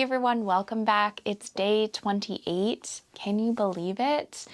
everyone, welcome back. It's day 28. Can you believe it?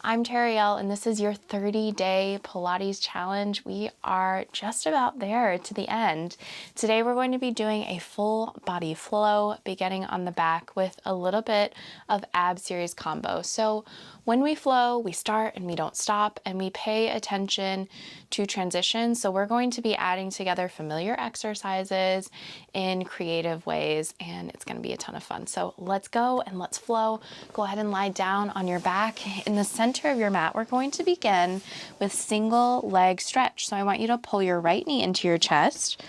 I'm Terriell and this is your 30-day Pilates challenge. We are just about there to the end. Today we're going to be doing a full body flow beginning on the back with a little bit of ab series combo. So when we flow, we start and we don't stop and we pay attention to transition. So we're going to be adding together familiar exercises in creative ways and it's going to be a ton of fun. So let's go and let's flow. Go ahead and lie down on your back. In the center of your mat, we're going to begin with single leg stretch. So I want you to pull your right knee into your chest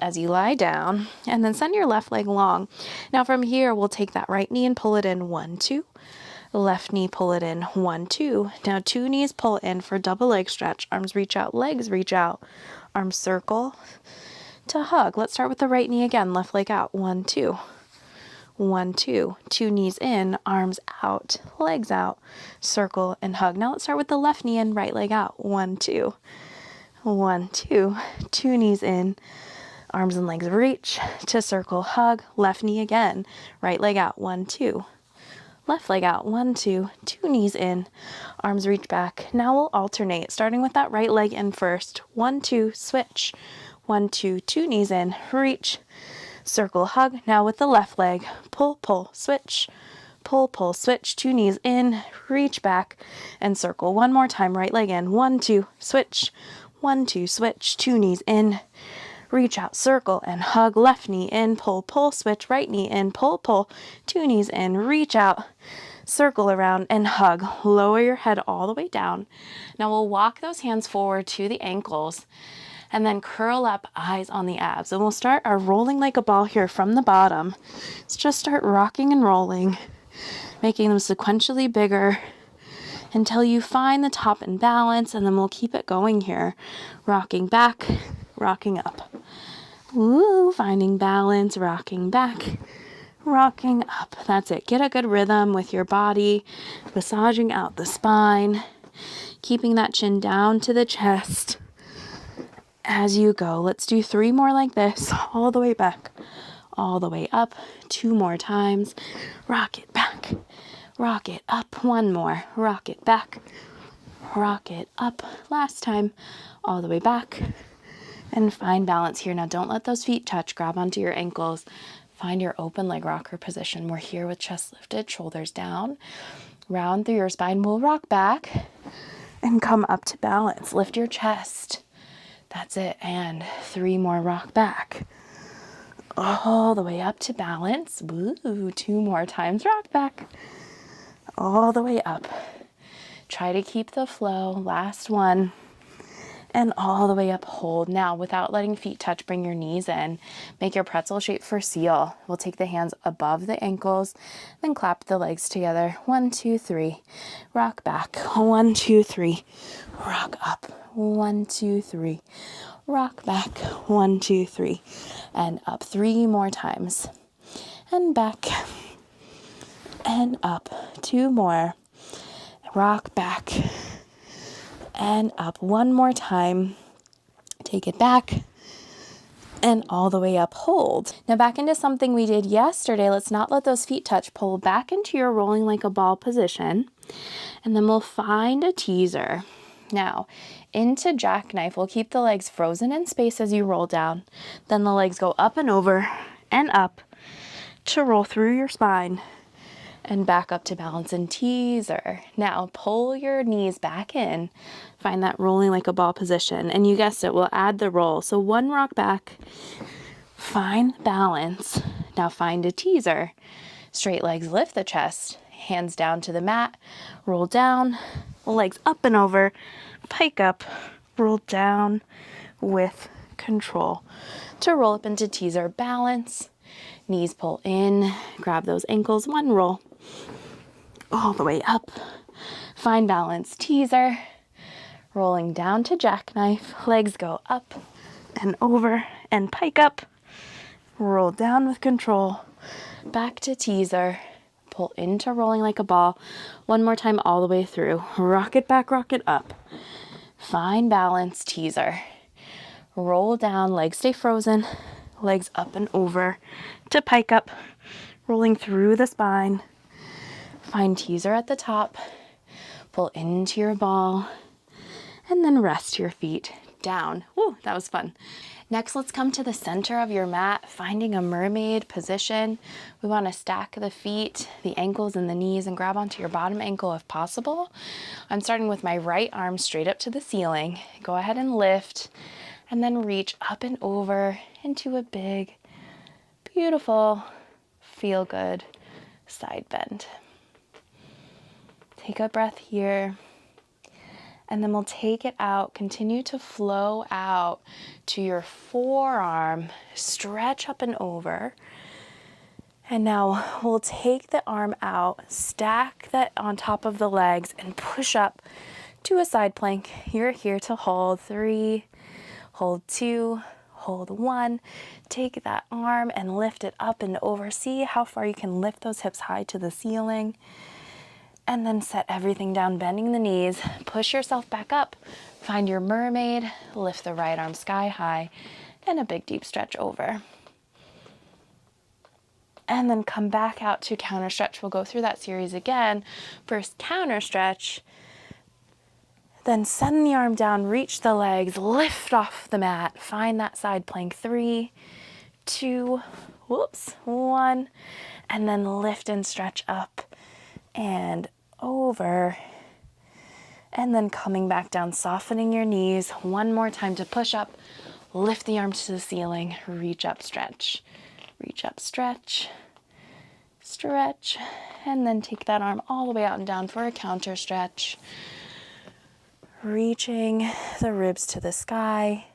as you lie down and then send your left leg long. Now from here, we'll take that right knee and pull it in 1, 2. Left knee, pull it in 1, 2. Now 2 knees pull in for double leg stretch. Arms reach out, legs reach out. Arms circle to hug. Let's start with the right knee again. Left leg out. 1, 2. 1, 2. 2 knees in, arms out, legs out. Circle and hug. Now let's start with the left knee in, right leg out. 1, 2. 1, 2. 2 knees in, arms and legs reach to circle, hug. Left knee again. Right leg out. 1, 2. Left leg out, 1, 2, 2 knees in, arms reach back. Now we'll alternate, starting with that right leg in first. 1, 2, switch. 1, 2, 2 knees in, reach, circle, hug. Now with the left leg, pull, pull, switch. Pull, pull, switch. 2 knees in, reach back, and circle. One more time, right leg in. 1, 2, switch. 1, 2, switch. 2 knees in, reach out, circle, and hug. Left knee in, pull, pull, switch. Right knee in, pull, pull. 2 knees in, reach out, circle around, and hug. Lower your head all the way down. Now we'll walk those hands forward to the ankles and then curl up, eyes on the abs. And we'll start our rolling like a ball here from the bottom. Let's just start rocking and rolling, making them sequentially bigger until you find the top in balance, and then we'll keep it going here. Rocking back, rocking up. Woo, finding balance, rocking back, rocking up. That's it. Get a good rhythm with your body, massaging out the spine, keeping that chin down to the chest as you go. Let's do 3 more like this, all the way back, all the way up. 2 more times. Rock it back, rock it up. 1 more. Rock it back, rock it up. Last time, all the way back. And find balance here. Now don't let those feet touch. Grab onto your ankles. Find your open leg rocker position. We're here with chest lifted, shoulders down. Round through your spine. We'll rock back and come up to balance. Lift your chest. That's it. And 3 more. Rock back. All the way up to balance. Woo. 2 more times. Rock back. All the way up. Try to keep the flow. Last one. And all the way up, hold. Now, without letting feet touch, bring your knees in. Make your pretzel shape for seal. We'll take the hands above the ankles, then clap the legs together. 1, 2, 3. Rock back. 1, 2, 3. Rock up. 1, 2, 3. Rock back. 1, 2, 3. And up. 3 more times. And back. And up. 2 more. Rock back. And up. 1 more time. Take it back and all the way up. Hold. Now back into something we did yesterday. Let's not let those feet touch. Pull back into your rolling like a ball position, and then we'll find a teaser. Now into jackknife. We'll keep the legs frozen in space as you roll down. Then the legs go up and over and up to roll through your spine and back up to balance and teaser. Now pull your knees back in. Find that rolling like a ball position. And you guessed it, we'll add the roll. So 1 rock back, find balance. Now find a teaser. Straight legs lift the chest, hands down to the mat, roll down, legs up and over, pike up, roll down with control. To roll up into teaser, balance, knees pull in, grab those ankles, 1 roll. All the way up, find balance, teaser, rolling down to jackknife, legs go up and over and pike up, roll down with control, back to teaser, pull into rolling like a ball, 1 more time all the way through, rock it back, rock it up, find balance, teaser, roll down, legs stay frozen, legs up and over to pike up, rolling through the spine. Find teaser at the top, pull into your ball, and then rest your feet down. Woo, that was fun. Next, let's come to the center of your mat, finding a mermaid position. We want to stack the feet, the ankles and the knees, and grab onto your bottom ankle if possible. I'm starting with my right arm straight up to the ceiling. Go ahead and lift, and then reach up and over into a big, beautiful, feel good side bend. Take a breath here, and then we'll take it out. Continue to flow out to your forearm, stretch up and over. And now we'll take the arm out, stack that on top of the legs, and push up to a side plank. You're here to hold 3, hold 2, hold 1. Take that arm and lift it up and over. See how far you can lift those hips high to the ceiling. And then set everything down, bending the knees. Push yourself back up. Find your mermaid. Lift the right arm sky high. And a big deep stretch over. And then come back out to counter stretch. We'll go through that series again. First counter stretch. Then send the arm down, reach the legs, lift off the mat. Find that side plank. 3, 2, 1. And then lift and stretch up and over, and then coming back down, softening your knees. One more time to push up, lift the arms to the ceiling, reach up, stretch, stretch, and then take that arm all the way out and down for a counter stretch, reaching the ribs to the sky,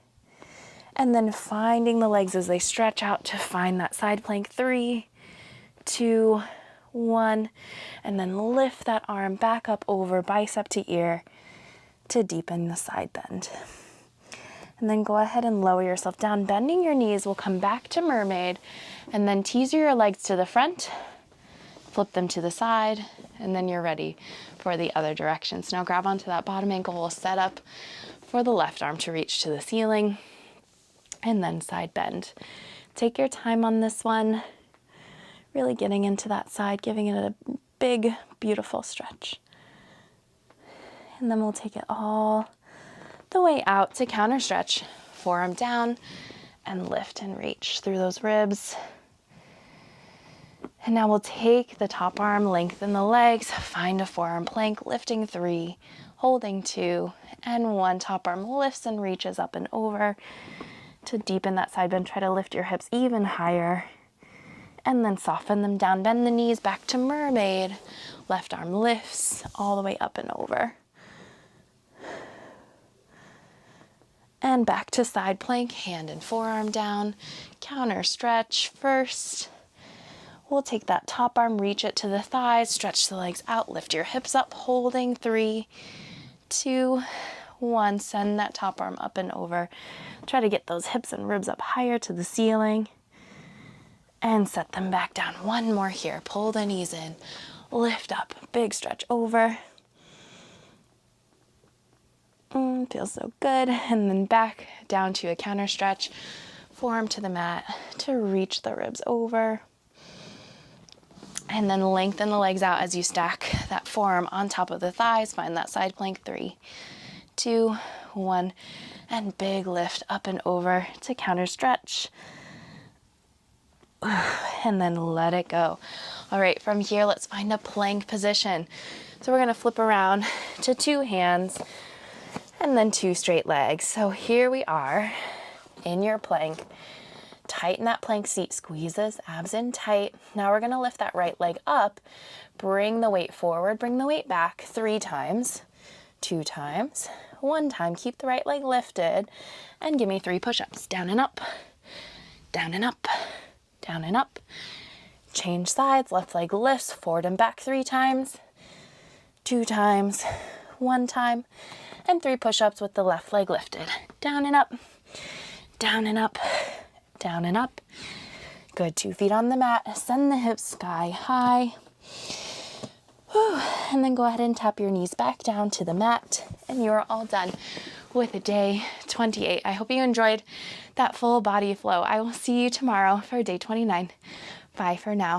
and then finding the legs as they stretch out to find that side plank. 3, 2, 1, and then lift that arm back up over bicep to ear to deepen the side bend. And then go ahead and lower yourself down, bending your knees. We'll come back to mermaid, and then teaser your legs to the front, flip them to the side, and then you're ready for the other direction. So now grab onto that bottom ankle. We'll set up for the left arm to reach to the ceiling, and then side bend. Take your time on this one. Really getting into that side, giving it a big, beautiful stretch. And then we'll take it all the way out to counter stretch. Forearm down and lift and reach through those ribs. And now we'll take the top arm, lengthen the legs, find a forearm plank, lifting 3, holding 2, and 1. Top arm lifts and reaches up and over to deepen that side bend. Try to lift your hips even higher. And then soften them down, bend the knees back to mermaid. Left arm lifts all the way up and over. And back to side plank, hand and forearm down. Counter stretch first. We'll take that top arm, reach it to the thighs, stretch the legs out, lift your hips up, holding 3, 2, 1. Send that top arm up and over. Try to get those hips and ribs up higher to the ceiling. And set them back down. One more here. Pull the knees in. Lift up. Big stretch over. Feels so good. And then back down to a counter stretch. Forearm to the mat to reach the ribs over. And then lengthen the legs out as you stack that forearm on top of the thighs. Find that side plank. 3, 2, 1. And big lift up and over to counter stretch. And then let it go. All right, from here, let's find a plank position. So we're gonna flip around to 2 hands and then 2 straight legs. So here we are in your plank. Tighten that plank seat, squeeze those abs in tight. Now we're gonna lift that right leg up, bring the weight forward, bring the weight back 3 times, 2 times, 1 time. Keep the right leg lifted and give me 3 push-ups. Down and up, down and up, down and up. Change sides, left leg lifts, forward and back 3 times, 2 times, 1 time, and 3 push-ups with the left leg lifted. Down and up, down and up, down and up. Good, 2 feet on the mat. Send the hips sky high. Whew. And then go ahead and tap your knees back down to the mat, and you're all done with day 28. I hope you enjoyed that full body flow. I will see you tomorrow for day 29. Bye for now.